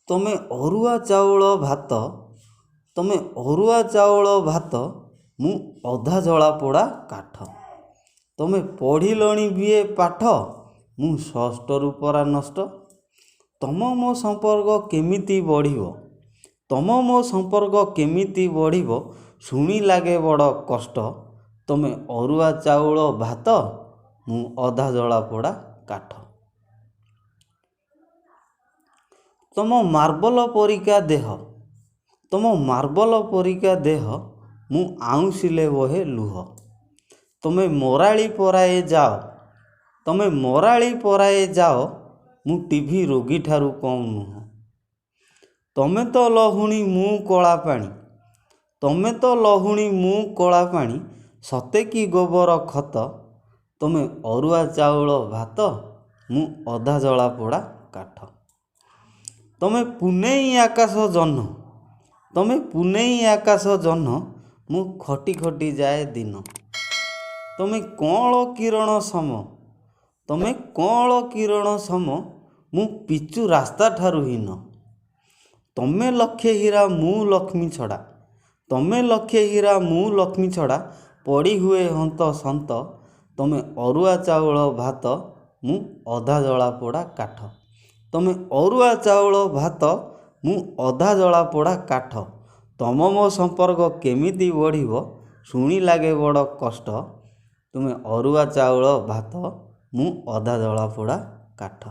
ତମେ ଅରୁଆ ଚାଉଳ ଭାତ, ତମେ ଅରୁଆ ଚାଉଳ ଭାତ, ମୁଁ ଅଧା ଜଳା ପୋଡ଼ା କାଠ। ତମେ ପଢ଼ିଲଣି ବିଏ ପାଠ, ମୁଁ ଷଷ୍ଠରୁ ପରା ନଷ୍ଟ। ତମ ମୋ ସମ୍ପର୍କ କେମିତି ବଢ଼ିବ, ତମ ମୋ ସମ୍ପର୍କ କେମିତି ବଢ଼ିବ, ଶୁଣି ଲାଗେ ବଡ଼ କଷ୍ଟ। ତମେ ଅରୁଆ ଚାଉଳ ଭାତ, ମୁଁ ଅଧା ଜଳା ପୋଡ଼ା କାଠ। ତମ ମାର୍ବଲ ପରିକା ଦେହ, ତମ ମାର୍ବଲ ପରିକା ଦେହ, ମୁଁ ଆଉଁସିଲେ ବହେ ଲୁହ। ତମେ ମରାଳି ପରାଏ ଯାଅ, ତମେ ମରାଳି ପରାଏ ଯାଅ, ମୁଁ ଟିଭି ରୋଗୀଠାରୁ କମ୍ ନୁହଁ। ତମେ ତ ଲହୁଣୀ ମୁଁ କଳା ପାଣି, ତମେ ତ ଲହୁଣୀ ମୁଁ କଳା ପାଣି, ସତେ କି ଗୋବର ଖତ। ତମେ ଅରୁଆ ଚାଉଳ ଭାତ, ମୁଁ ଅଧା ଜଳା ପୋଡ଼ା କାଠ। ତମେ ପୁନେଇ ଆକାଶ ଜହ୍ନ, ତମେ ପୁନେଇ ଆକାଶ ଜହ୍ନ, ମୁଁ ଖଟି ଖଟି ଯାଏ ଦିନ। ତମେ କଅଁଳ କିରଣ ସମ, ତମେ କଅଁଳ କିରଣ ସମ, ମୁଁ ପିଚୁ ରାସ୍ତା ଠାରୁ ହୀନ। ତମେ ଲକ୍ଷେ ହୀରା ମୁଁ ଲକ୍ଷ୍ମୀ ଛଡ଼ା, ତମେ ଲକ୍ଷେ ହୀରା ମୁଁ ଲକ୍ଷ୍ମୀ ଛଡ଼ା, ପଡ଼ି ହୁଏ ହନ୍ତ ସନ୍ତ। ତମେ ଅରୁଆ ଚାଉଳ ଭାତ, ମୁଁ ଅଧା ଜଳା ପୋଡ଼ା କାଠ। ତମେ ଅରୁଆ ଚାଉଳ ଭାତ, ମୁଁ ଅଧା ଜଳା ପୋଡ଼ା କାଠ। ତମ ମୋ ସମ୍ପର୍କ କେମିତି ବଢ଼ିବ, ଶୁଣି ଲାଗେ ବଡ଼ କଷ୍ଟ। ତୁମେ ଅରୁଆ ଚାଉଳ ଭାତ, ମୁଁ ଅଧା ଜଳା ପୋଡ଼ା କାଠ।